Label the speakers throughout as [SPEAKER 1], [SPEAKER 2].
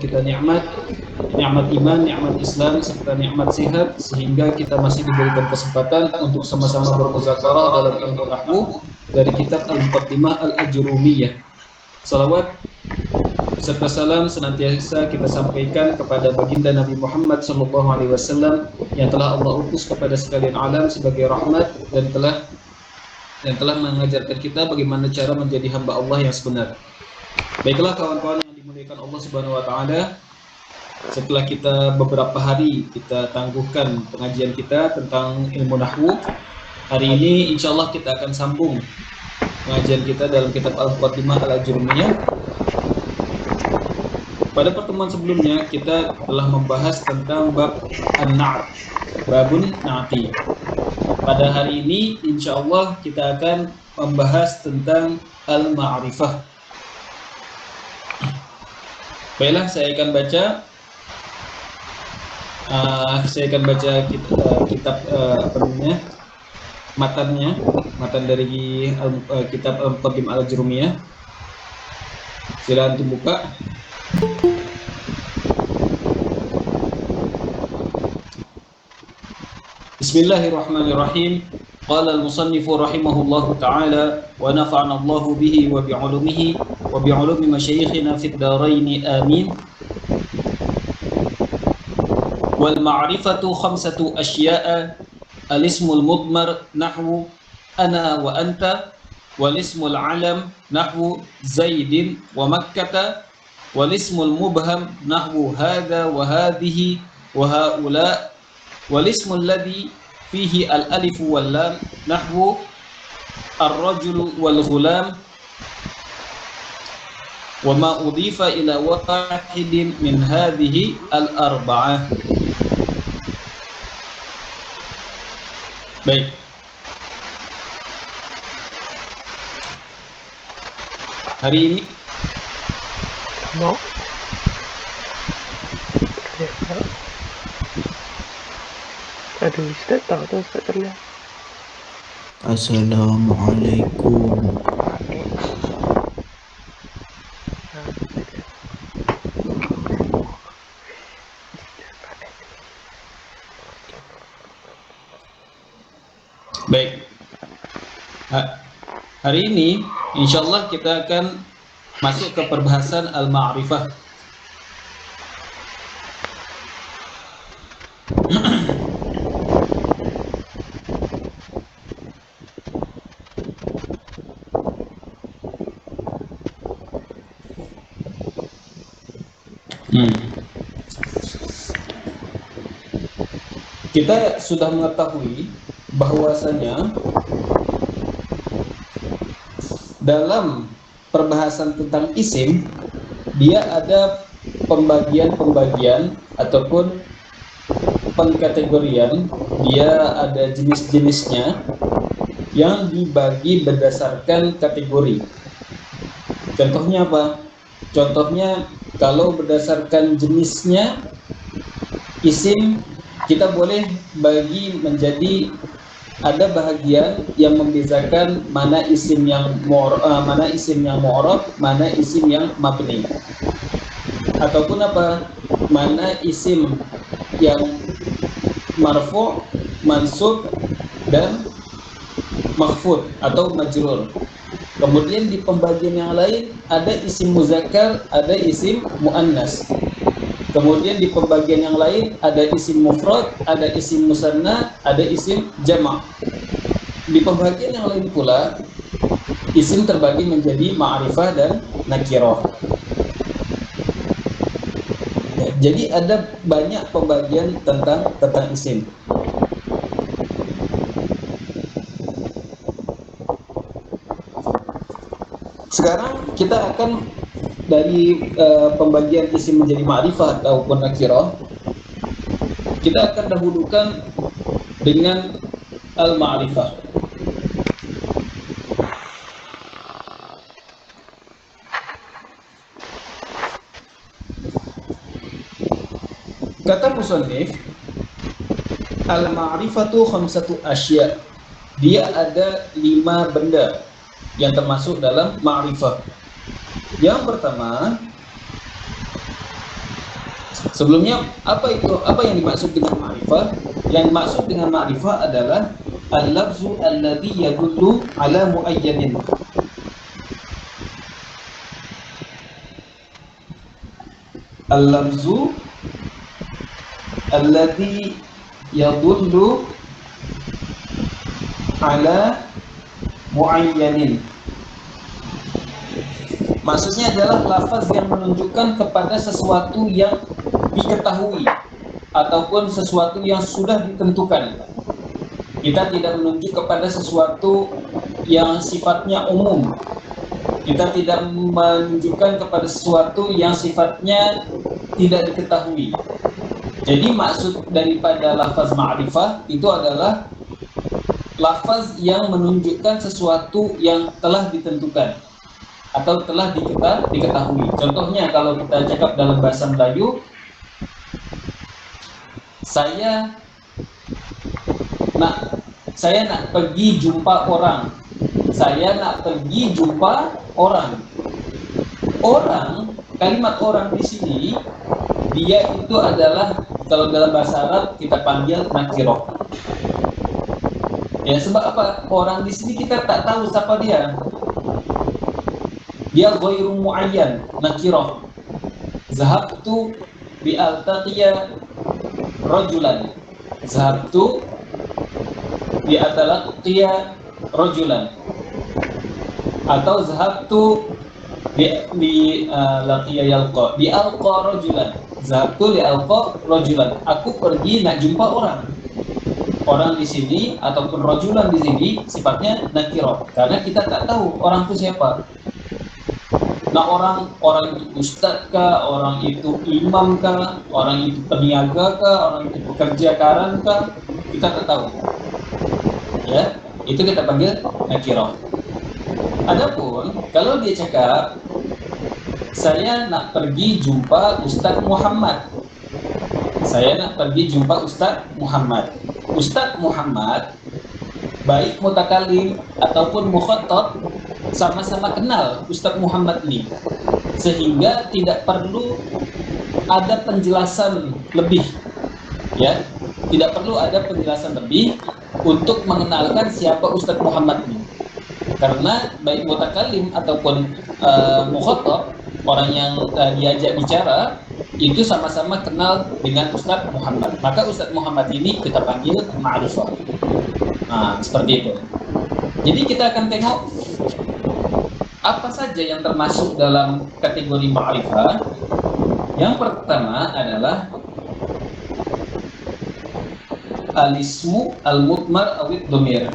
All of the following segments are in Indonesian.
[SPEAKER 1] kita nikmat iman, nikmat Islam, serta nikmat sehat, sehingga kita masih diberikan kesempatan untuk sama-sama bermuzakarah dalam ilmu nahwu dari kitab Al-Muqaddimah Al-Ajrumiyah. Salawat serta salam senantiasa kita sampaikan kepada baginda Nabi Muhammad SAW yang telah Allah utus kepada sekalian alam sebagai rahmat dan telah mengajarkan kita bagaimana cara menjadi hamba Allah yang sebenar. Baiklah kawan-kawan yang dimuliakan Allah Subhanahu wa taala, setelah kita beberapa hari kita tangguhkan pengajian kita tentang ilmu nahwu, hari ini insyaallah kita akan sambung pengajian kita dalam kitab Al-Muqaddimah Al-Ajrumiyah. Pada pertemuan sebelumnya kita telah membahas tentang bab an-na'at, babun na'ati. Pada hari ini insyaallah kita akan membahas tentang al-ma'rifah. Baiklah, saya akan baca kitab matan dari kitab Al-Muqaddimah Al-Ajrumiyah. Silakan dibuka. Bismillahirrahmanirrahim. Qala al-musannif rahimahullahu ta'ala wa nafa'ana Allahu bihi wa bi'ulumihi wa bi'ulumi masyayikhina fid dharain amin. Wal ma'rifatu khamsatu asya'a: al-ismul mudmar nahwu ana wa anta, wal ismul alam nahwu zaidin wa makkata, wal ismul mubham nahwu hadha wa hadhihi wa haula, wal ismul ladhi fihi al-alif wal lam nahwu ar-rajulu wal ghulam, wa ma udhifa ila wahidin min hadhihi al-arba'ah. Baik. Hari ini
[SPEAKER 2] mau aduh Ustaz, tahu Ustaz terlihat.
[SPEAKER 3] Assalamualaikum.
[SPEAKER 1] baik. Hari ini insyaallah kita akan masuk ke perbahasan al-ma'rifah. Kita sudah mengetahui bahwasanya dalam perbahasan tentang isim dia ada pembagian ataupun pengkategorian, dia ada jenis-jenisnya yang dibagi berdasarkan kategori. Contohnya apa? Contohnya kalau berdasarkan jenisnya isim kita boleh bagi menjadi ada bahagian yang membedakan mana isim yang mu'rab, mana isim yang mabni. Ataupun apa? Mana isim yang marfu', mansub dan makhfud atau majrur. Kemudian di pembagian yang lain ada isim muzakkar, ada isim muannas. Kemudian di pembagian yang lain ada isim mufrad, ada isim musanna, ada isim jama'. Di pembagian yang lain pula isim terbagi menjadi ma'rifah dan nakirah. Ya, jadi ada banyak pembagian tentang isim. Sekarang kita akan dari pembagian isim menjadi ma'rifah ataupun nakirah, kita akan dahulukan dengan al-ma'rifah. Kata musannif, al-ma'rifatu khamsatu asya'. Dia ada 5 benda yang termasuk dalam ma'rifah. Yang pertama, Sebelumnya apa itu? Apa yang dimaksud dengan ma'rifah? Yang dimaksud dengan ma'rifah adalah al-lafzu alladhi yadullu ala muayyanin. Al-lafzu alladhi yadullu ala muayyanin. Maksudnya adalah lafaz yang menunjukkan kepada sesuatu yang diketahui ataupun sesuatu yang sudah ditentukan. Kita tidak menunjuk kepada sesuatu yang sifatnya umum. Kita tidak menunjukkan kepada sesuatu yang sifatnya tidak diketahui. Jadi maksud daripada lafaz ma'rifah itu adalah lafaz yang menunjukkan sesuatu yang telah ditentukan atau telah diketahui. Contohnya kalau kita cakap dalam bahasa Melayu, saya nak pergi jumpa orang. Saya nak pergi jumpa orang. Orang, kalimat orang di sini dia itu adalah kalau dalam bahasa Arab kita panggil nakirah. Ya, sebab apa? Orang di sini kita tak tahu siapa dia. Dia ghairu muayyan, nakirah. Zahabtu bi altaqiya rajulan. Zahabtu bi altaqiya rajulan. Atau zahabtu bi laqiya yalqa. Bi alqa rajulan. Zahabtu li alqa rajulan. Aku pergi nak jumpa orang. Orang di sini ataupun rajulan di sini sifatnya nakirah karena kita tak tahu orang itu siapa. Nah, orang itu ustaz kah, orang itu imam kah, orang itu peniaga kah, orang itu pekerja karan kah, kita tak tahu. Ya, itu kita panggil nakirah. Adapun kalau dia cakap saya nak pergi jumpa Ustaz Muhammad. Saya nak pergi jumpa Ustaz Muhammad. Ustaz Muhammad baik mutakalim ataupun mukhatab sama-sama kenal Ustaz Muhammad ini, sehingga tidak perlu ada penjelasan lebih, ya, tidak perlu ada penjelasan lebih untuk mengenalkan siapa Ustaz Muhammad ini, karena baik mutakalim ataupun mukhatab, orang yang diajak bicara itu sama-sama kenal dengan Ustaz Muhammad, maka Ustaz Muhammad ini kita panggil ma'rifah. Nah, seperti itu. Jadi kita akan tengok apa saja yang termasuk dalam kategori ma'rifah. Yang pertama adalah al-ismu al-mudmar awid domir.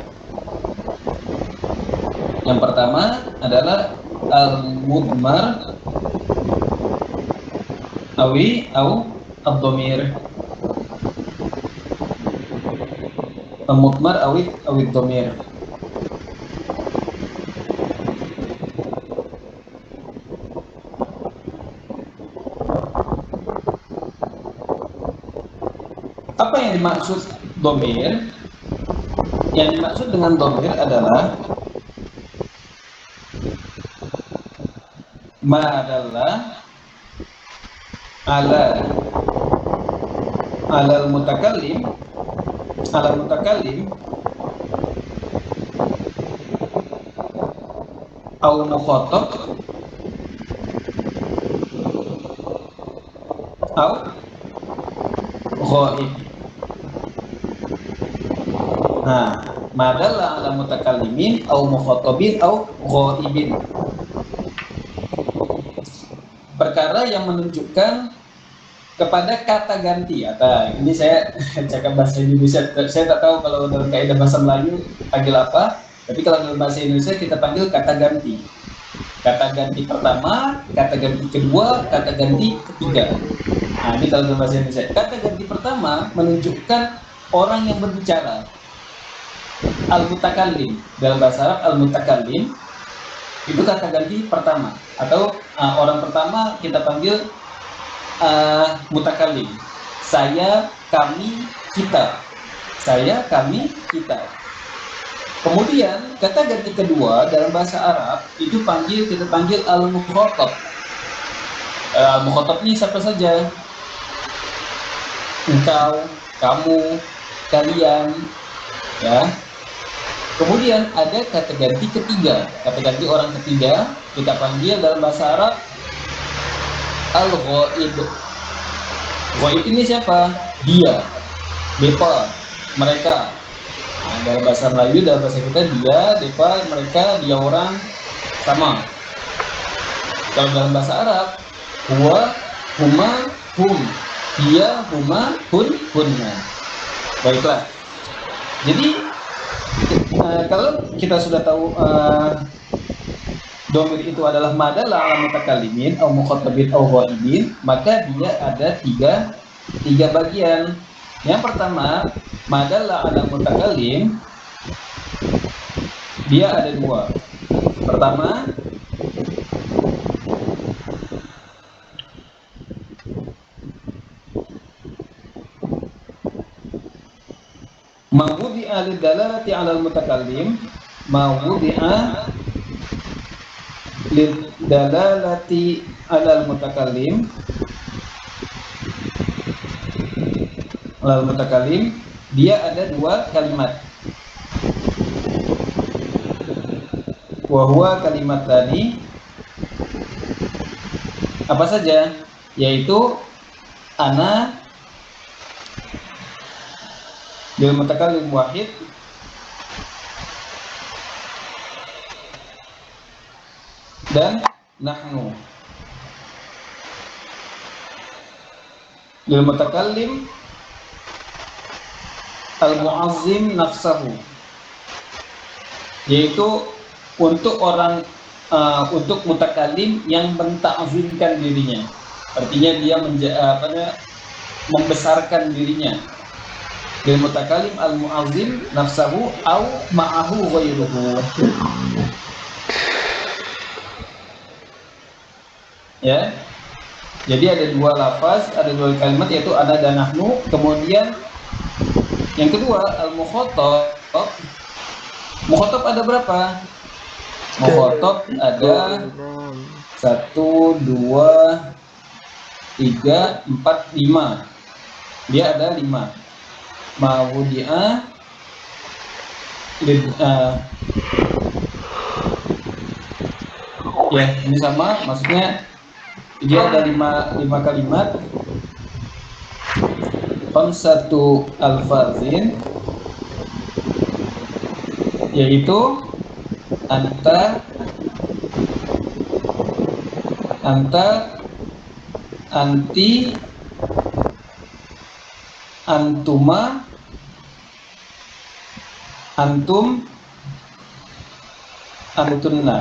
[SPEAKER 1] Yang pertama adalah al-mudmar awi au ad-domir. Al-mudmar awid domir. Apa yang dimaksud domir? Yang dimaksud dengan domir adalah ma adalah alal mutakallim au mukhatab au ghaib. Nah, madalla ala mutakallimin au mukhatabin au ghaibin. Perkara yang menunjukkan kepada kata ganti. Ini saya cakap bahasa Indonesia. Saya tak tahu kalau dalam kaidah bahasa Melayu panggil apa. Tapi kalau dalam bahasa Indonesia kita panggil kata ganti. Kata ganti pertama, kata ganti kedua, kata ganti ketiga. Nah, ini kalau dalam bahasa Indonesia. Kata ganti pertama menunjukkan orang yang berbicara. Al-mutakallim. Dalam bahasa Arab al-mutakallim itu kata ganti pertama. Atau orang pertama kita panggil mutakallim. Saya, kami, kita. Saya, kami, kita. Kemudian kata ganti kedua dalam bahasa Arab itu kita panggil al-mukhatab. Mukhatab ini siapa saja? engkau, kamu, kalian, ya. Kemudian ada kata ganti ketiga, kata ganti orang ketiga kita panggil dalam bahasa Arab al-ghaib. Ghaib ini siapa? Dia, depa, mereka. Nah, dalam bahasa Melayu, dalam bahasa kita dia, depa, mereka, dia orang, sama. Kalau dalam bahasa Arab, huwa, huma, hum, dia, huma, hun, hunna. Baiklah. Jadi kalau kita sudah tahu domir itu adalah madalla ala mutakallimin atau mukhatabin atau ghaibin, maka dia ada tiga bagian. Yang pertama, madalla ala mutakallim, dia ada dua. Pertama, mawudi'a lidalalati 'alal mutakallim, mawudi'a lidalalati 'alal mutakallim, dia ada dua kalimat. Wa huwa kalimatani, apa saja? Yaitu ana lil mutakallim wahid, dan nahnu lil mutakallim al-mu'azzim nafsahu, yaitu untuk orang untuk mutakallim yang mentakzimkan dirinya, artinya dia membesarkan dirinya. Lil mutakallim al-mu'azzim nafsahu au ma'ahu ghairuhu. Ya. Jadi ada dua lafaz, ada dua kalimat, yaitu ana dan nahnu. Kemudian yang kedua al-mukhatab. Mukhatab ada berapa? Mukhatab ada 1, 2, 3, 4, 5. Dia ada 5. Mawudi'a ya, ini sama, maksudnya dia ada 5 kalimat. Khamsatu alfazin, yaitu anta, anti, antuma, antum, antunna.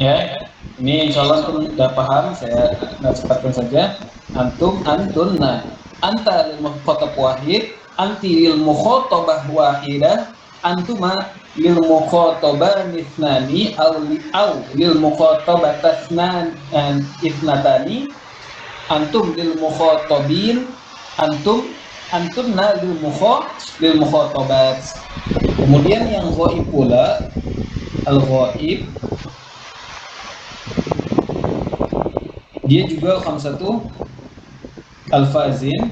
[SPEAKER 1] Ya, ini insya Allah antum sudah paham, saya cepatkan saja. Antum, antunna, anta lil mukhatab wahid, anti lil mukhatabah wahidah, antuma lil mukhatabah ithnani au lil mukhatabatasnan ithnatani, antum lil mukhatabin, antunna lil mukhatabat. Kemudian yang ghaib pula, al-ghaib, dia juga khamsatu alfazin,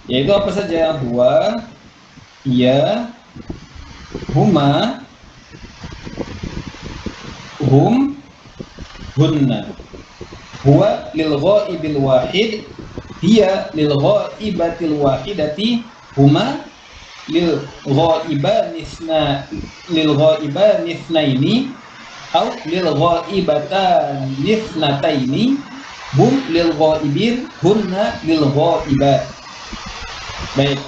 [SPEAKER 1] yaitu apa saja? Huwa, ya, huma, hum, hunna. Huwa lil ghaibil wahid, hiya lil ghaibatil wahidati, huma lil ghaiban ithnaini au lil ghaibatan ithnataini, hum lil ghaibin, hunna lil ghaibat. Baik,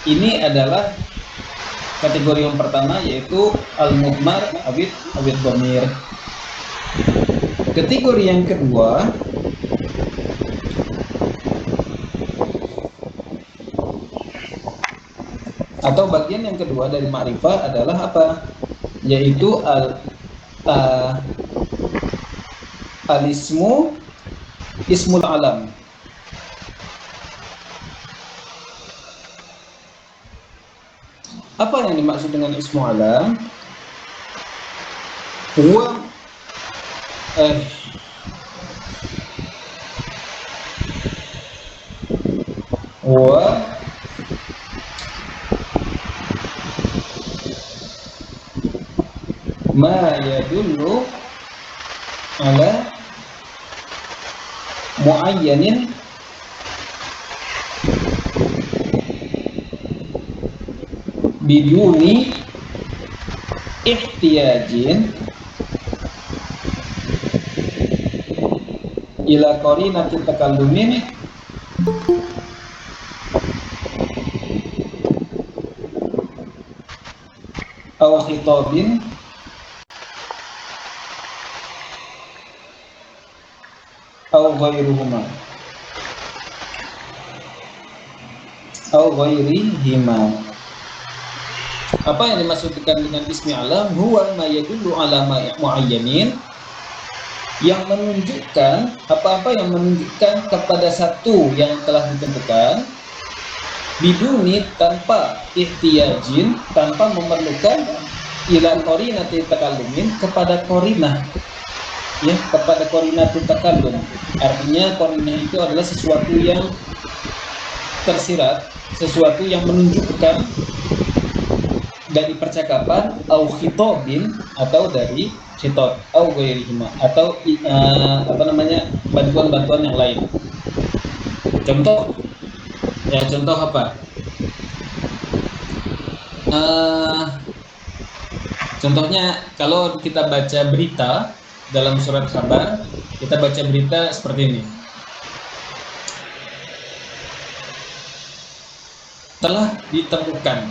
[SPEAKER 1] ini adalah kategori yang pertama, yaitu al-mudmar awid dhamir. Kategori yang kedua atau bagian yang kedua dari ma'rifah adalah apa? Yaitu Alismu ismul alam. Apa yang dimaksud dengan ismu alam? Huwa wa ma yadullu ala muayyanin biduni ihtiyajin ila qarinati takallumin aw khitabin aw ghairuhuma aw ghairihima. Apa yang dimaksudkan dengan ismi alam? Huwa ma yadullu ala muayyanin, yang menunjukkan apa-apa yang menunjukkan kepada satu yang telah ditentukan, biduni tanpa ihtiyajin, tanpa memerlukan, ila qarinati takallumin, kepada qarinah, ya, kepada qarinati takallum. Artinya qarinah itu adalah sesuatu yang tersirat, sesuatu yang menunjukkan dari percakapan, au khitabin, atau dari khitab, au ghairihima, atau bantuan-bantuan yang lain. Contoh, ya, contoh apa? Contohnya kalau kita baca berita dalam surat kabar, kita baca berita seperti ini. Telah ditemukan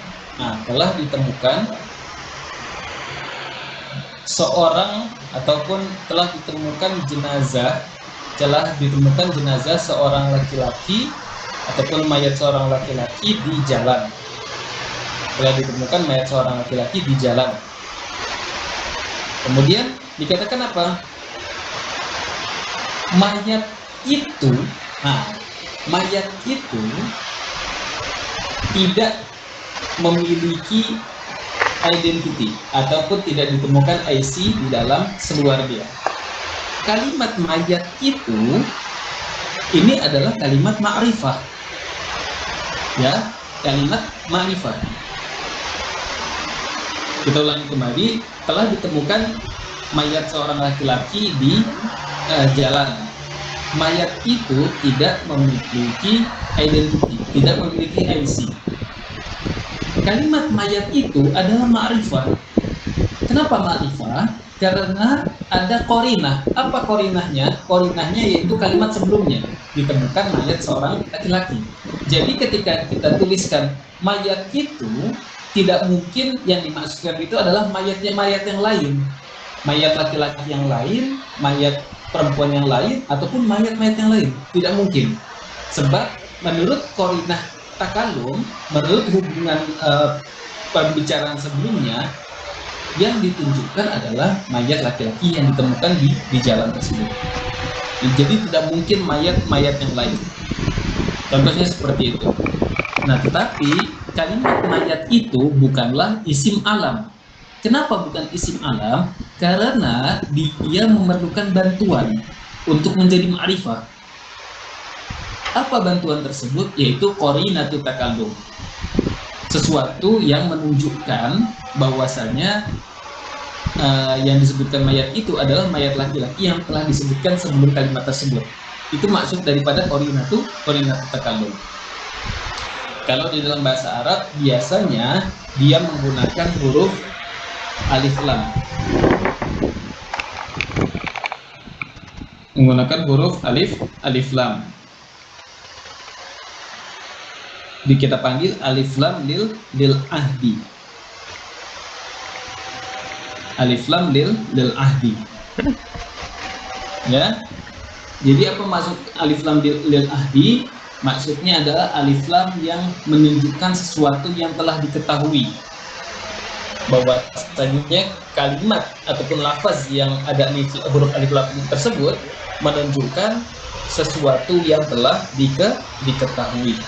[SPEAKER 1] seorang, ataupun telah ditemukan jenazah seorang laki-laki ataupun mayat seorang laki-laki di jalan. Telah ditemukan mayat seorang laki-laki di jalan. Kemudian dikatakan apa? Mayat itu tidak memiliki identity ataupun tidak ditemukan IC di dalam seluar dia. Kalimat mayat itu ini adalah kalimat ma'rifah, ya, kalimat ma'rifah. Kita ulangi kembali, telah ditemukan mayat seorang laki-laki di jalan. Mayat itu tidak memiliki identity, tidak memiliki IC. Kalimat mayat itu adalah ma'rifah. Kenapa ma'rifah? Karena ada qarinah. Apa qarinahnya? Qarinahnya yaitu kalimat sebelumnya, ditemukan mayat seorang laki-laki. Jadi ketika kita tuliskan mayat itu, tidak mungkin yang dimaksudkan itu adalah mayat yang lain, mayat laki-laki yang lain, mayat perempuan yang lain, ataupun mayat-mayat yang lain. Tidak mungkin. Sebab menurut qarinah takallum, menurut hubungan pembicaraan sebelumnya, yang ditunjukkan adalah mayat laki-laki yang ditemukan di jalan tersebut. Jadi tidak mungkin mayat yang lain. Contohnya seperti itu. Nah, tetapi kalimat mayat itu bukanlah isim alam. Kenapa bukan isim alam? Karena dia memerlukan bantuan untuk menjadi ma'rifah. Apa bantuan tersebut? Yaitu qarinatu takallum. Sesuatu yang menunjukkan bahwasanya yang disebutkan mayat itu adalah mayat laki-laki yang telah disebutkan sebelum kalimat tersebut. Itu maksud daripada qarinatu takallum. Kalau di dalam bahasa Arab biasanya dia menggunakan huruf alif lam. Menggunakan huruf alif lam. Kita panggil alif lam lil ahdi. Alif lam lil ahdi. Ya. Jadi apa maksud alif lam lil ahdi? Maksudnya adalah alif lam yang menunjukkan sesuatu yang telah diketahui. bahwasanya kalimat ataupun lafaz yang ada huruf alif lam tersebut menunjukkan sesuatu yang telah diketahui.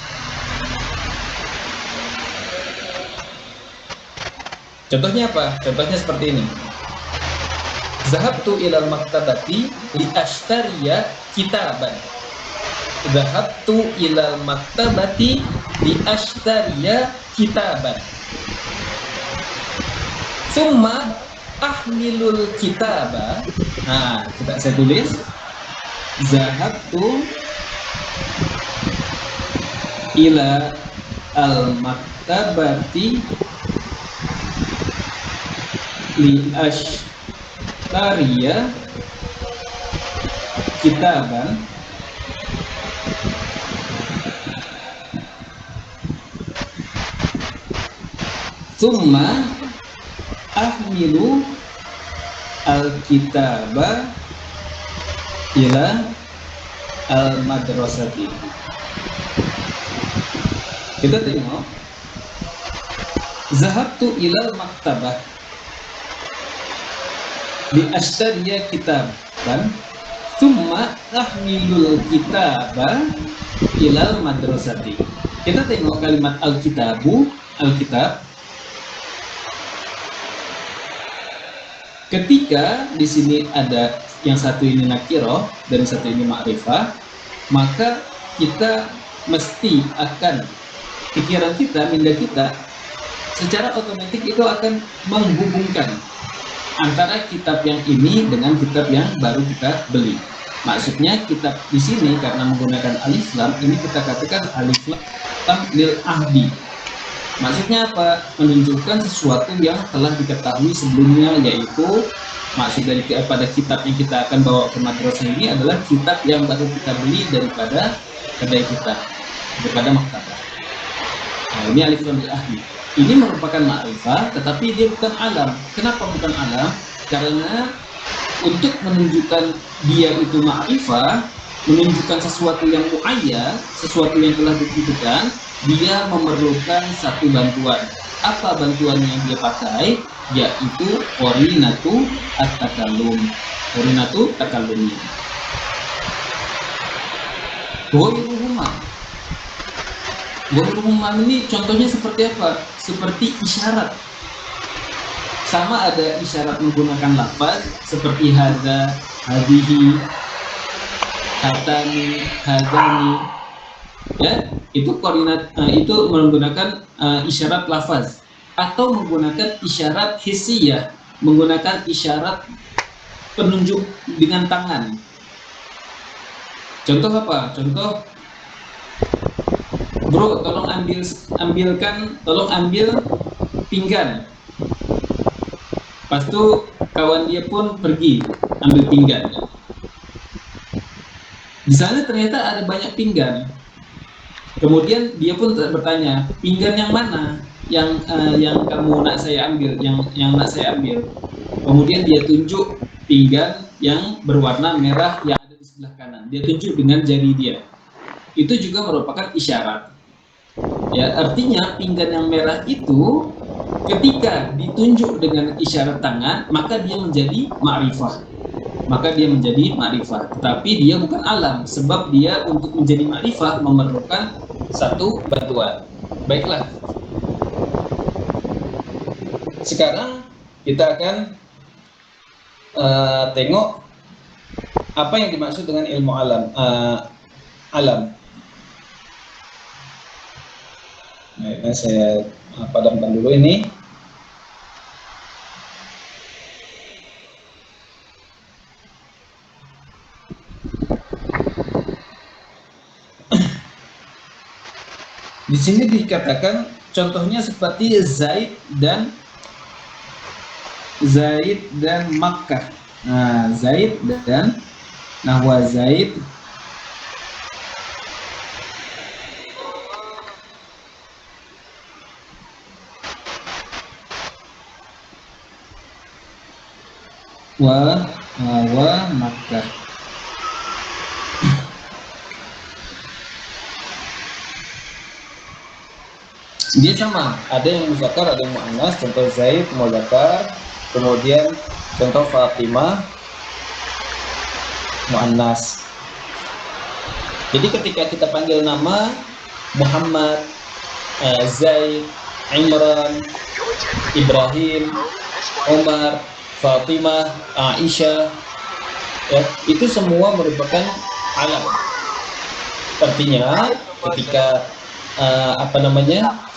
[SPEAKER 1] Contohnya apa? Contohnya seperti ini. Zahabtu ilal maktabati li ashtariya kitaban. Zahabtu ilal maktabati li ashtariya kitaban. Summa ahmilul kitaba. Nah, saya tulis Zahabtu ila al maktabati li ashtariya kitaban. Summa ahmilu al-kitaba ila al-madrasati. Kita tengok Zahabtu ilal maktabah di ashtariya kitaban summa ahmilul kitaba ilal madrasati. Kita tengok kalimat al-kitabu, al-kitab. Ketika di sini ada yang satu ini nakirah dan satu ini ma'rifah, maka kita mesti akan pikiran kita, minda kita secara otomatis itu akan menghubungkan antara kitab yang ini dengan kitab yang baru kita beli. Maksudnya kitab di sini karena menggunakan alif lam, ini kita katakan alif lam lil ahdi. Maksudnya apa? Menunjukkan sesuatu yang telah diketahui sebelumnya, yaitu maksud daripada kitab yang kita akan bawa ke madrasah ini adalah kitab yang baru kita beli daripada kedai kita, daripada maktabah. Nah, ini alif lam lil ahdi. Ini merupakan ma'rifah, tetapi dia bukan alam. Kenapa bukan alam? Karena untuk menunjukkan dia itu ma'rifah, menunjukkan sesuatu yang muayyan, sesuatu yang telah ditentukan, dia memerlukan satu bantuan. Apa bantuan yang dia pakai? Yaitu qarinatu at-takallum. Qarinatu takallum. Ghairuhuma ini contohnya seperti apa? Seperti isyarat. Sama ada isyarat menggunakan lafaz seperti hadza, hadihi, hatani, hadani. Ya, itu koordinat itu menggunakan isyarat lafaz atau menggunakan isyarat hissiyah, menggunakan isyarat penunjuk dengan tangan. Contoh apa? Contoh, bro, tolong ambil pinggan. Pas itu kawan dia pun pergi ambil pinggan. Di sana ternyata ada banyak pinggan. Kemudian dia pun bertanya, pinggan yang mana yang kamu nak saya ambil, yang nak saya ambil. Kemudian dia tunjuk pinggan yang berwarna merah yang ada di sebelah kanan. Dia tunjuk dengan jari dia. Itu juga merupakan isyarat. Ya, artinya pinggan yang merah itu ketika ditunjuk dengan isyarat tangan, maka dia menjadi ma'rifah. Tetapi dia bukan alam, sebab dia untuk menjadi ma'rifah memerlukan satu bantuan. Baiklah. Sekarang kita akan tengok apa yang dimaksud dengan ilmu alam. Nah, saya padamkan dulu ini. Di sini dikatakan contohnya seperti Zaid dan Makkah. Nah, Zaid dan nahwa Zaid wa Makkah. Dia sama, ada yang muzakkar, ada yang muannas. Contoh Zaid muzakkar, kemudian contoh Fatimah muannas. Jadi ketika kita panggil nama Muhammad, Zaid, Imran, Ibrahim, Umar, Fatimah, Aisyah, ya, itu semua merupakan alam. Artinya ketika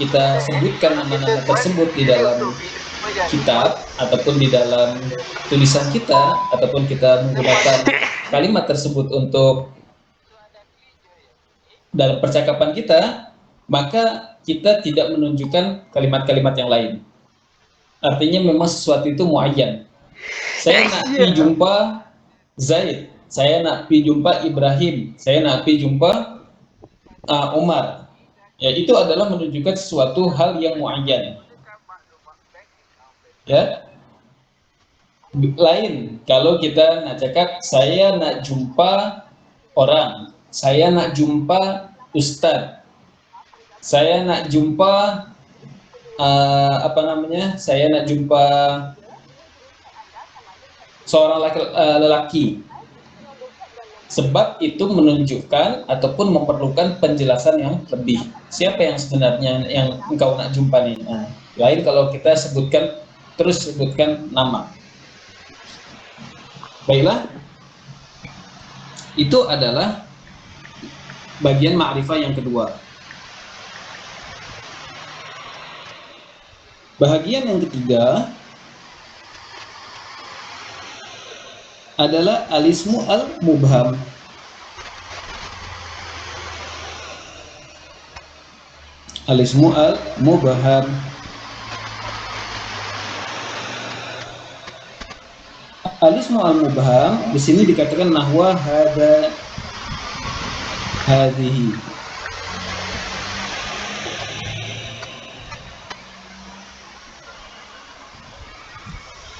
[SPEAKER 1] kita sebutkan nama-nama tersebut di dalam kitab ataupun di dalam tulisan kita, ataupun kita menggunakan kalimat tersebut untuk dalam percakapan kita, maka kita tidak menunjukkan kalimat-kalimat yang lain. Artinya memang sesuatu itu muayyan. Saya nak pi jumpa Zaid, saya nak pi jumpa Ibrahim, saya nak pi jumpa Umar. Ya, itu adalah menunjukkan sesuatu hal yang muayyan. Ya. Lain kalau kita nak cakap saya nak jumpa orang, saya nak jumpa ustadz, saya nak jumpa saya nak jumpa seorang lelaki. Sebab itu menunjukkan ataupun memerlukan penjelasan yang lebih. Siapa yang sebenarnya yang engkau nak jumpa nih? Nah, lain kalau kita sebutkan nama. Baiklah, itu adalah bagian ma'rifah yang kedua. Bahagian yang ketiga adalah alismu al-mubham. Alismu al-mubham. Alismu al-mubham di sini dikatakan nahwa hada, hadhihi.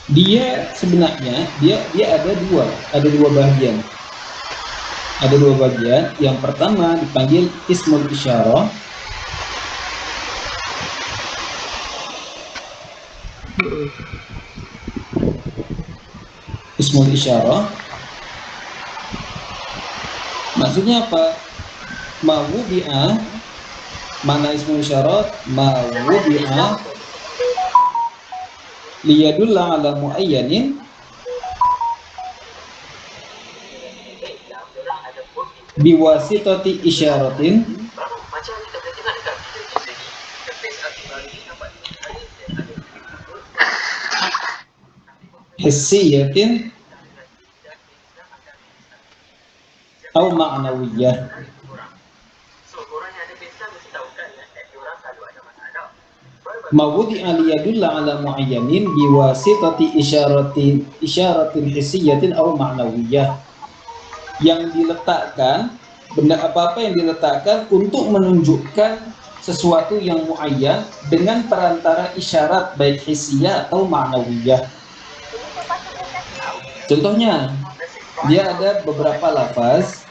[SPEAKER 1] Dia sebenarnya dia ada dua bagian. Ada dua bagian. Yang pertama dipanggil ismul isyarah. Ismul isyarah maksudnya apa? Mawudi'a, mana ismul isyarah? Mawudi'a liyadulla ala muayyanin biwasitati isyaratin hissiyatin atau ma'nawiyah. Mawudi'a liyadulla ala muayyanin biwasitati isyaratin hissiyatin atau ma'nawiyah. Yang diletakkan, benda apa-apa yang diletakkan untuk menunjukkan sesuatu yang muayyan dengan perantara isyarat baik hissiyah atau ma'nawiyah. Contohnya, dia ada beberapa lafaz.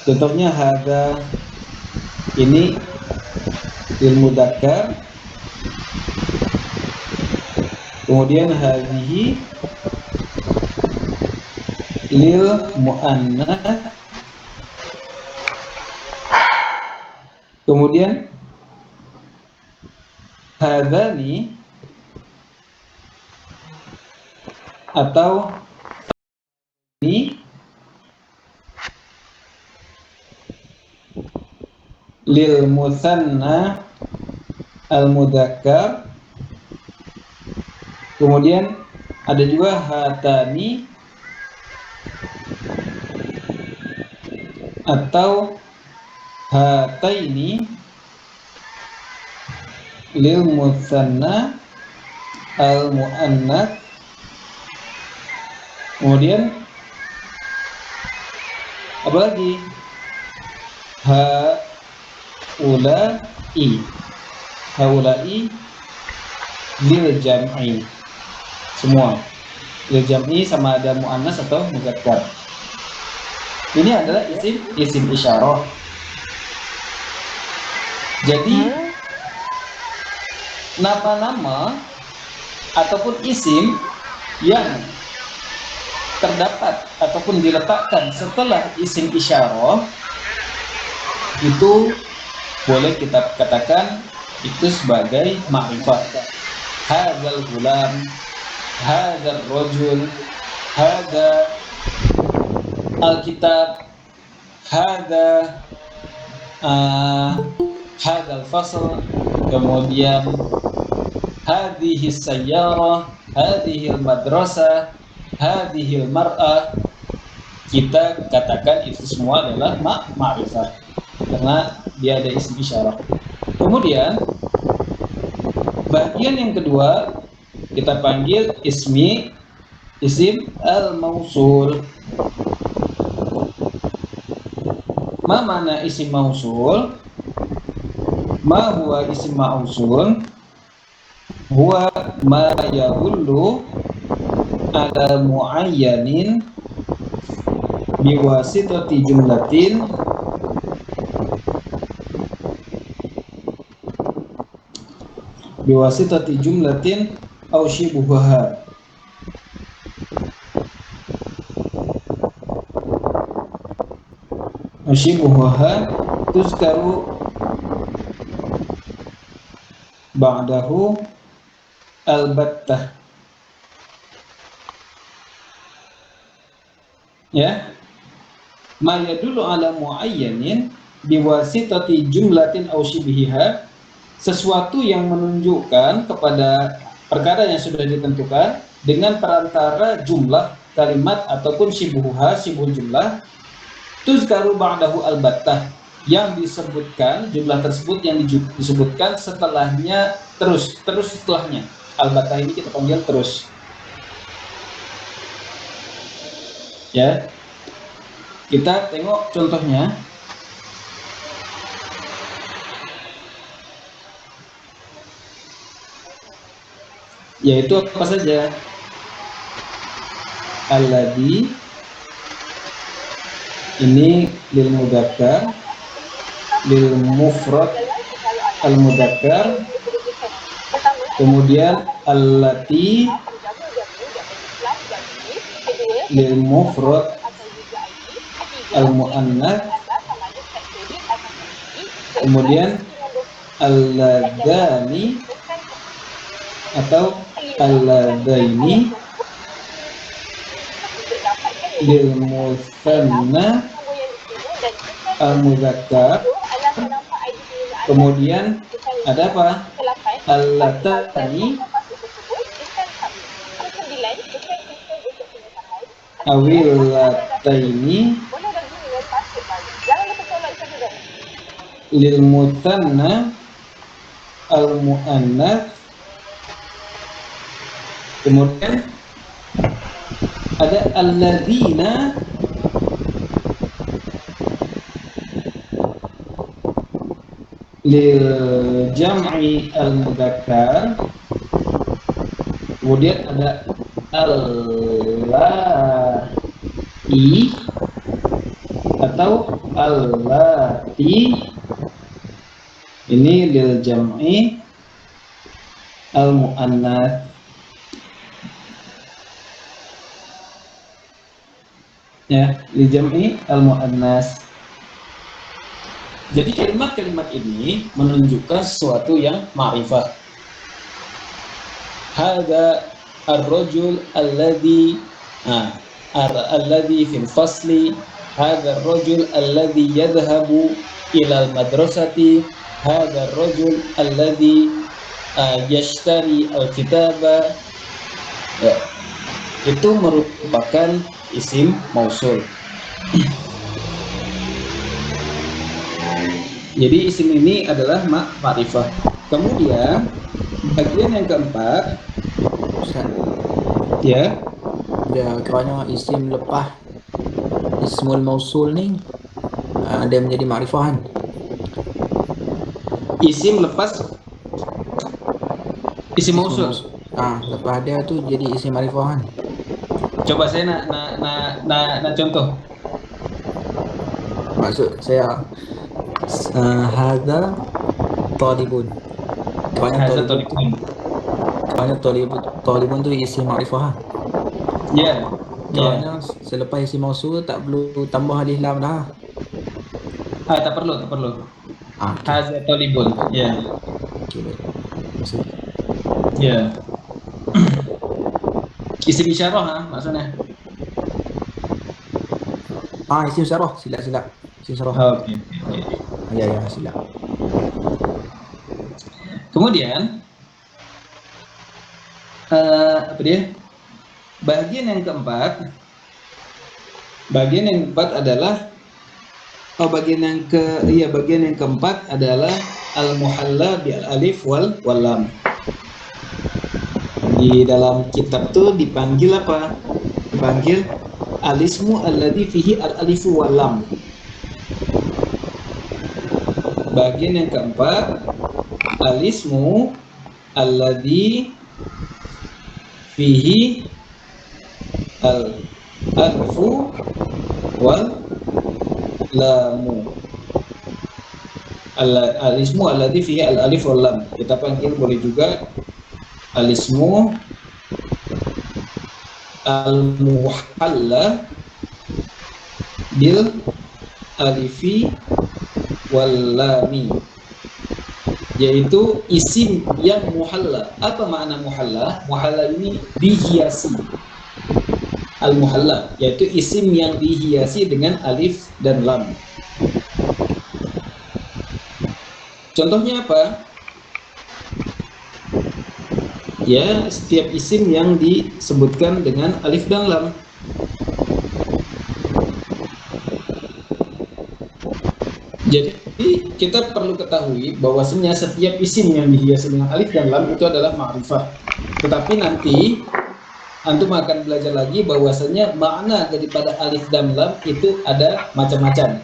[SPEAKER 1] Contohnya hada, ini lil mudzakkar, kemudian hadhihi lil muannats, kemudian hadzani atau ini lil musanna al mudzakkar, kemudian ada juga hatani atau hataini lil musanna al muannats, kemudian apa lagi? Haulai lil jam'i, semua lil jam'i sama ada muannas atau mudzakkar. Ini adalah isim isyarah. Jadi nama-nama ataupun isim yang terdapat ataupun diletakkan setelah isim isyarah itu boleh kita katakan itu sebagai ma'rifah. Hadzal gulam, hadzal rajul, hadza alkitab, hadza hadzal fasl, kemudian hadhihi sayyarah, hadhihi madrasah, hadhihi mar'ah. Kita katakan itu semua adalah ma'rifah karena dia ada isim isyarah. Kemudian bagian yang kedua kita panggil isim al-mausul. Ma mana isim mausul? Ma huwa isim mausul? Huwa ma yadullu ala muayyanin biwasitati jumlatin aw shibuhaha. Shibuhaha tuzkaru ba'dahu albattah. Ya, ma yadullu ala muayyanin biwasitati jumlatin aw shibiha, sesuatu yang menunjukkan kepada perkara yang sudah ditentukan dengan perantara jumlah kalimat ataupun shibuha, shibul jumlah, tuzkaru ba'dahu albattah, yang disebutkan jumlah tersebut yang disebutkan setelahnya terus setelahnya. Albattah ini kita panggil terus. Ya, kita tengok contohnya. Yaitu apa saja? Alladhi ini lil mudzakkar, lil mufrad al mudzakkar, kemudian allati lil mufrad al muannats, kemudian alladani atau alladaini lil musanna al mudzakkar, kemudian ada apa? Allatani awillataini lil musanna al muannats, kemudian ada alladzina lil jam'i al mudzakkar, kemudian ada allati atau allati ini lil jam'i al muannats. Ya, li jam'i al muannats. Jadi kalimat-kalimat ini menunjukkan sesuatu yang ma'rifah. Hadza ar-rajul alladhi alladhi fil fasli, hadza ar-rajul alladhi yadhhabu ila al-madrasati, hadza ar-rajul alladhi yashtari al-kitaba. Ya, itu merupakan isim mausul. Jadi isim ini adalah ma'rifah. Kemudian bagian yang keempat,
[SPEAKER 3] Ustaz,
[SPEAKER 1] ya,
[SPEAKER 3] kerana isim lepas ismul mausul ni dia menjadi ma'rifah kan?
[SPEAKER 1] isim lepas isim mausul.
[SPEAKER 3] Lepas dia tu jadi isim ma'rifah kan?
[SPEAKER 1] Coba saya nak contoh.
[SPEAKER 3] Maksud saya hadza talibun. Kebanyakan
[SPEAKER 1] Hadza
[SPEAKER 3] talibun tu,
[SPEAKER 1] talibun.
[SPEAKER 3] talibun tu isim ma'rifah.
[SPEAKER 1] Ya. Ya.
[SPEAKER 3] Kerana selepas isim mausul tak perlu tambah alif lam dah.
[SPEAKER 1] Tak perlu, tak perlu.
[SPEAKER 3] Okey.
[SPEAKER 1] Hadza talibun. Ya.
[SPEAKER 3] Okey, baik. Terima kasih.
[SPEAKER 1] Ya. Isim isyarah maksudnya.
[SPEAKER 3] Isim syarah, silap. Isim syarah.
[SPEAKER 1] Oke, oke, oke.
[SPEAKER 3] Ya, silap.
[SPEAKER 1] Kemudian apa dia? Bagian yang keempat adalah bagian yang keempat adalah al-muhalla bil alif wal lam. Di dalam kitab tuh dipanggil apa? Dipanggil alismu alladzi fihi al-alifu wal lam. Bagian yang keempat, alismu alladzi fihi al-alifu wal lamu. Alismu alladzi fihi al-alif wal lam. Kita panggil boleh juga alismu al-muhalla bil alifi wal lami, yaitu isim yang muhalla. Apa makna muhalla? Muhalla ini dihiasi. Al-muhalla yaitu isim yang dihiasi dengan alif dan lam. Contohnya apa? Ya, setiap isim yang disebutkan dengan alif dan lam. Jadi kita perlu ketahui bahwasanya setiap isim yang dihiasi dengan alif dan lam itu adalah ma'rifah. Tetapi nanti antum akan belajar lagi bahwasanya makna daripada alif dan lam itu ada macam-macam.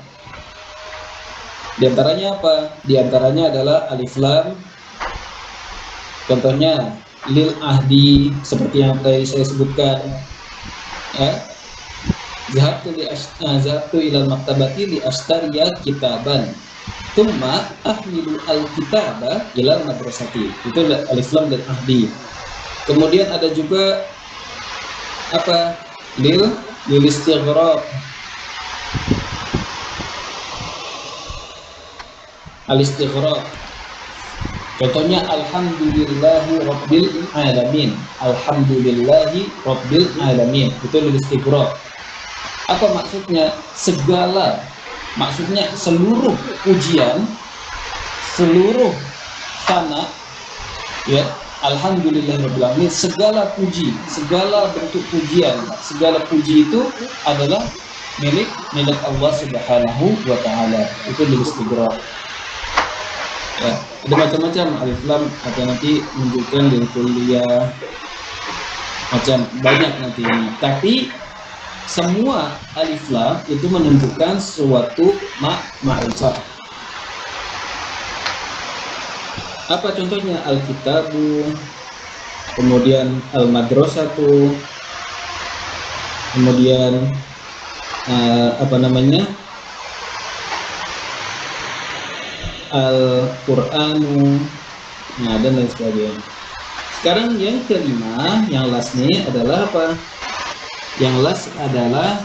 [SPEAKER 1] Di antaranya apa? Di antaranya adalah alif lam. Contohnya lil ahdi, seperti yang tadi saya sebutkan. Ya. Zahabtu ilal maktabati li ashtariya kitaban. Tsumma ahmilu al-kitaba ilal madrasati. Itu alif lam dan ahdi. Kemudian ada juga apa? Lil istighraq. Al-istighraq. Contohnya alhamdulillahi rabbil alamin. Alhamdulillahi rabbil alamin. Itu lil istighraq. Apa maksudnya? Segala, maksudnya seluruh pujian, seluruh sana, ya, alhamdulillahirabbil alamin, segala puji, segala bentuk pujian, segala puji itu adalah milik Allah Subhanahu wa taala. Itu lil istighraq. Ya, ada macam-macam alif lam, atau nanti menunjukkan di kuliah macam banyak nanti ini. Tapi semua alif lam itu menunjukkan suatu ma'rifah. Apa contohnya? Al-kitabu, kemudian al-madrasatu, kemudian al-Qur'anu, dan lain sebagainya. Sekarang yang kelima, yang last nih adalah apa? Yang last adalah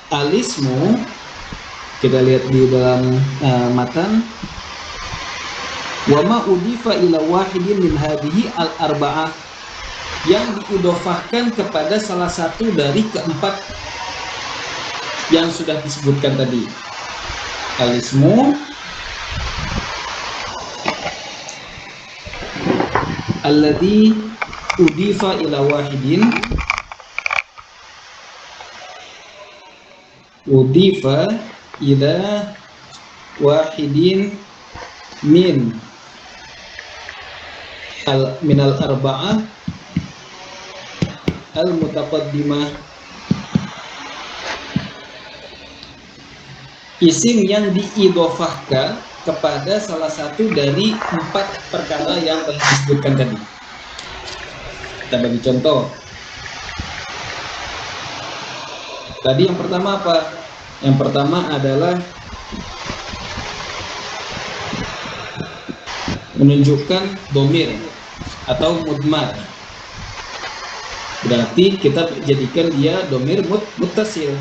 [SPEAKER 1] alismu. Kita lihat di dalam matan. Wa ma udifa ila wahidin min hadhihi al-arba'ah, yang diidofahkan kepada salah satu dari keempat yang sudah disebutkan tadi. Alismu alladhi udifa ila wahidin, udifa ila wahidin min al arba'ah al mutaqaddimah, isim yang diidofahkan kepada salah satu dari empat perkara yang telah disebutkan tadi. Kita bagi contoh. Tadi yang pertama apa? Yang pertama adalah menunjukkan domir atau mudmar. Berarti kita jadikan dia domir muttasil.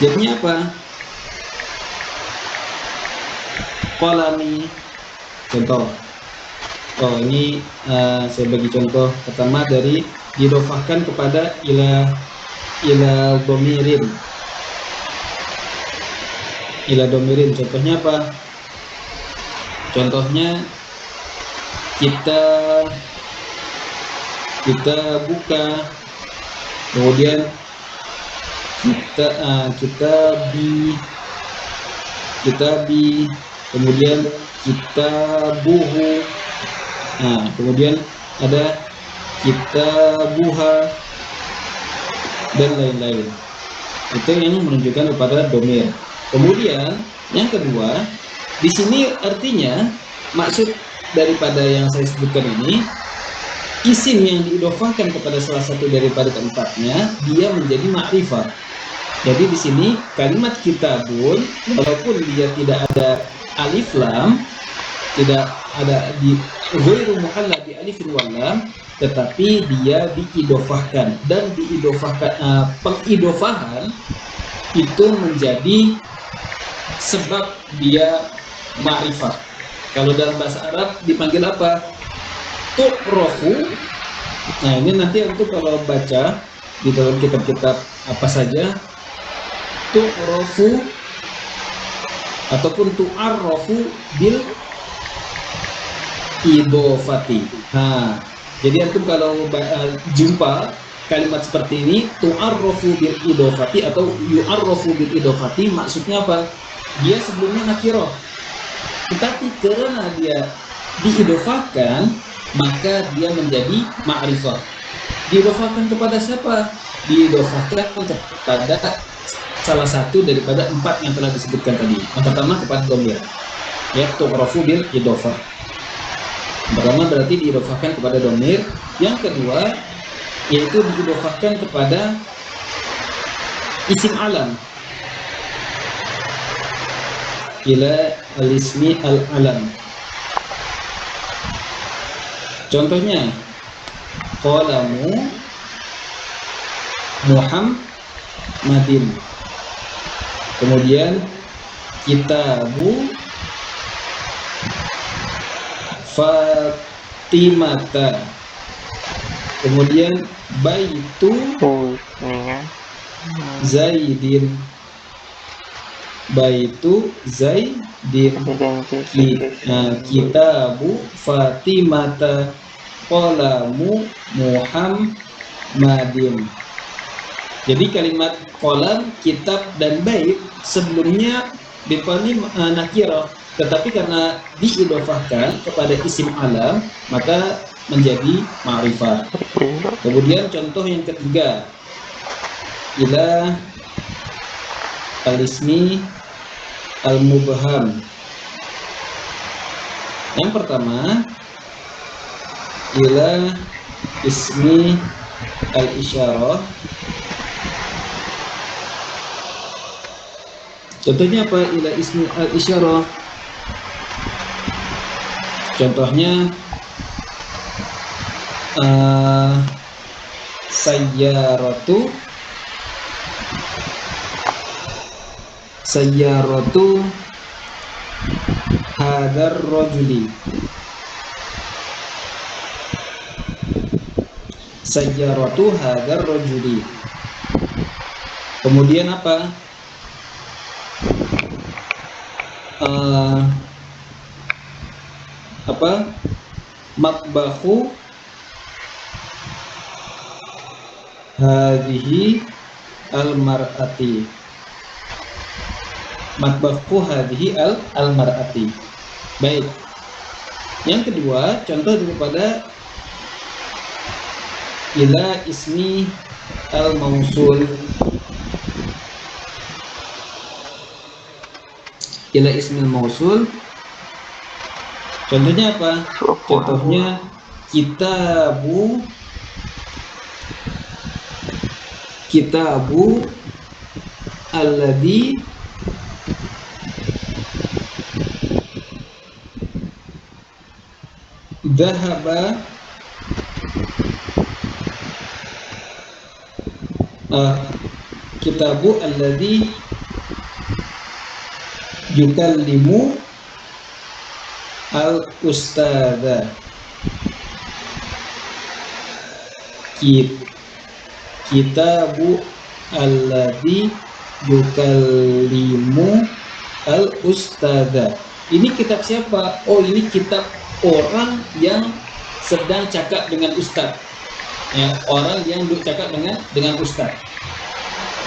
[SPEAKER 1] Jadinya apa? Qalami. Contoh. Oh, ini saya bagi contoh pertama dari didofahkan kepada ila domirin. Ila domirin. Contohnya apa? Contohnya kita buka, kemudian kita bi, kemudian kita buhu, kemudian ada kita buha dan lain-lain. Itu yang menunjukkan kepada domir. Kemudian yang kedua, di sini artinya maksud daripada yang saya sebutkan ini, isim yang diidofahkan kepada salah satu daripada keempatnya, dia menjadi ma'rifah. Jadi di sini kalimat kitabun, walaupun dia tidak ada alif lam, tidak ada di ghairu muhalla bi alifin wal lam, tetapi dia diidofahkan, dan pengidofahan itu menjadi sebab dia ma'rifah. Kalau dalam bahasa Arab dipanggil apa? Tu'rofu. Nah, ini nanti untuk kalau baca di dalam kitab-kitab apa saja, tu'rofu ataupun tu'arrofu bil idofati. Nah, jadi antum kalau jumpa kalimat seperti ini, tu'arrofu bil idofati atau yu'arrofu bil idofati, maksudnya apa? Dia sebelumnya nakirah, tetapi karena dia diidofahkan, maka dia menjadi ma'rifah. Diidofahkan kepada siapa? Diidofahkan kepada salah satu daripada empat yang telah disebutkan tadi. Yang pertama kepada domir, ya, tu'rafu bil idofah. Yang pertama berarti diidofahkan kepada domir. Yang kedua yaitu diidofahkan kepada isim alam, ila al-ismi al-alam. Contohnya, qalamu Muhammadin, kemudian kitabu Fatimata, kemudian baitu Zaidin, baitu Zaidin, kitabu Fatimata, qalamu Muhammadin. Jadi kalimat qalam, kitab, dan bait sebelumnya dipanggil nakirah, tetapi karena diidofahkan kepada isim alam maka menjadi ma'rifah. Kemudian contoh yang ketiga, ila al-ismi al-mubham. Yang pertama, ila ismi al-isyarah. Contohnya apa? Ila ismi al-isyarah. Contohnya sayyaratu hadar rajuli. Sayyaratu hadar rajuli. Kemudian apa? Matbahu hadhihi al-mar'ati. Matbahu hadhihi al-mar'ati. Baik. Yang kedua, contoh daripada ila ismi al-mausul. Ila ismi al-mausul. Contohnya apa? Contohnya kitabu alladhi Dhahaba kitabu alladhi yukallimu al-ustadha. Kitabu alladhi yukallimu al-ustadha. Ini kitab siapa? Oh, ini kitab orang yang sedang cakap dengan ustaz. Ya, orang yang cakap dengan ustaz.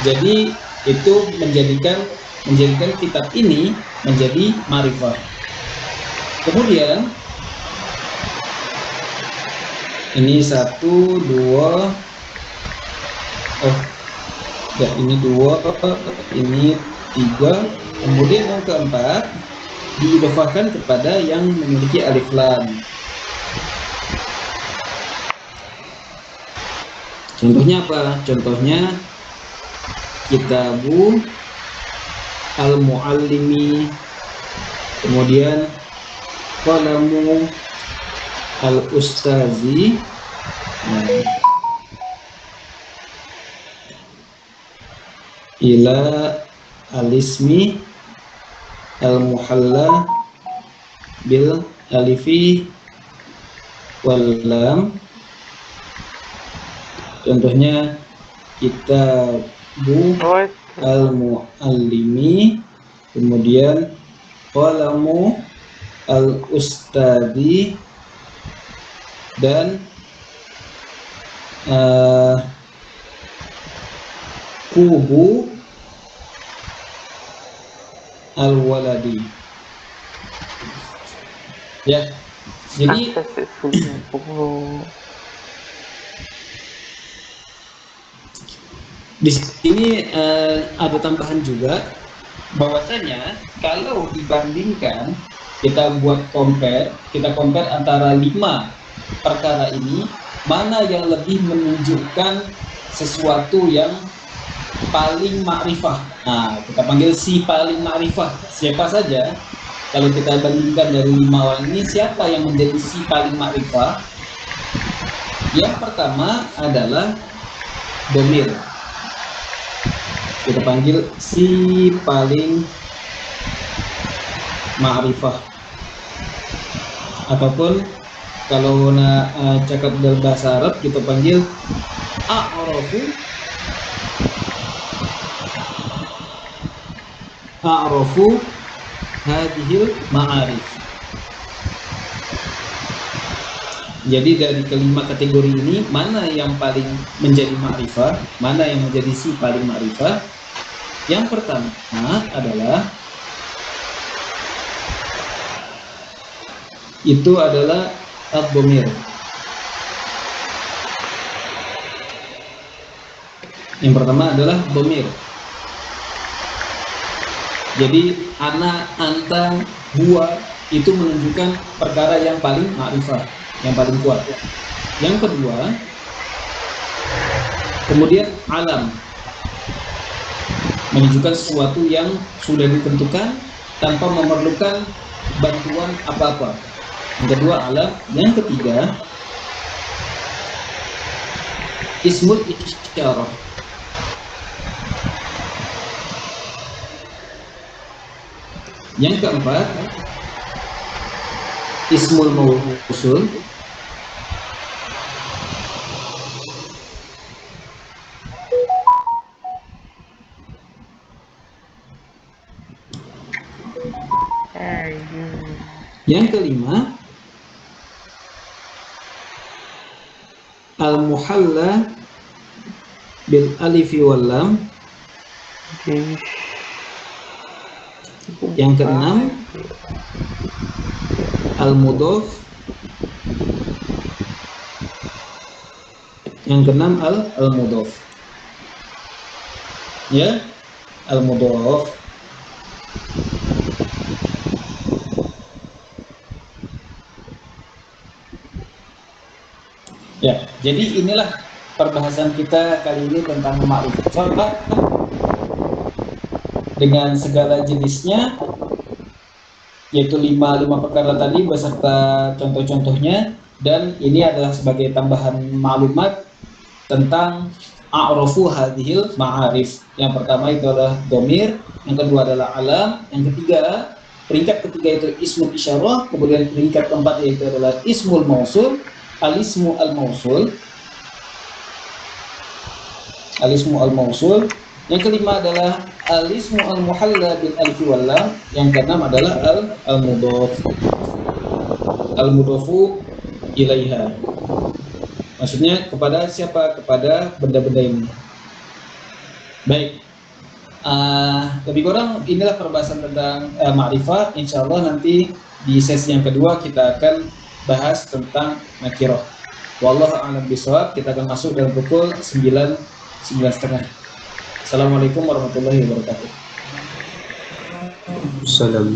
[SPEAKER 1] Jadi itu menjadikan kitab ini menjadi ma'rifah. Kemudian ini 1, 2, ini 2, ini 3. Kemudian yang keempat diidhofahkan kepada yang memiliki alif lam. Contohnya apa? Contohnya kitabu al-muallimi, kemudian qalamu al-ustazi, ila al-ismi al-muhalla bil alifi wal lam. Contohnya kitabu al-muallimi, kemudian qalamu al-ustadi, dan kubu al-waladi. Ya, jadi di sini ada tambahan juga bahwasanya kalau dibandingkan kita compare antara 5 perkara ini, mana yang lebih menunjukkan sesuatu yang paling ma'rifah. Nah, kita panggil si paling ma'rifah. Siapa saja? Kalau kita bandingkan dari 5 orang ini, siapa yang menjadi si paling ma'rifah? Yang pertama adalah dhamir. Kita panggil si paling ma'rifah. Ataupun kalau cakap dalam bahasa Arab kita panggil a'rafu hadhil ma'arif. Jadi dari kelima kategori ini, mana yang paling menjadi ma'rifah, mana yang menjadi si paling ma'rifah? Yang pertama adalah ad-dhamir. Yang pertama adalah dhamir. Jadi ana, anta, huwa itu menunjukkan perkara yang paling ma'rifah, yang paling kuat. Yang kedua, kemudian alam, menunjukkan sesuatu yang sudah ditentukan tanpa memerlukan bantuan apa-apa. Yang kedua alam. Yang ketiga ismul isyarah. Yang keempat ismul mausul. Yang kelima al-muhalla bil alifi wal lam. Yang keenam al-mudhaf. Yang keenam al-mudhaf. Ya, al-mudhaf. Ya, jadi inilah perbahasan kita kali ini tentang ma'rifah dengan segala jenisnya yaitu lima perkara tadi beserta contoh-contohnya, dan ini adalah sebagai tambahan maklumat tentang a'rafu hadhil ma'arif. Yang pertama itu adalah dhamir, yang kedua adalah alam, yang ketiga peringkat ketiga itu ismul isyarah, kemudian peringkat keempat yaitu adalah ismul mausul, alismu al-mausul, yang kelima adalah alismu al-muhalla bil alfi wal lam, yang keenam adalah al-mudhafu ilaiha. Maksudnya kepada siapa? Kepada benda-benda ini. Baik. Lebih kurang inilah perbahasan tentang ma'rifah. Insyaallah nanti di sesi yang kedua kita akan bahas tentang nakirah. Wallahu a'lam bishawab. Kita akan masuk dalam pukul 9:30. Assalamualaikum warahmatullahi wabarakatuh.
[SPEAKER 3] Salam.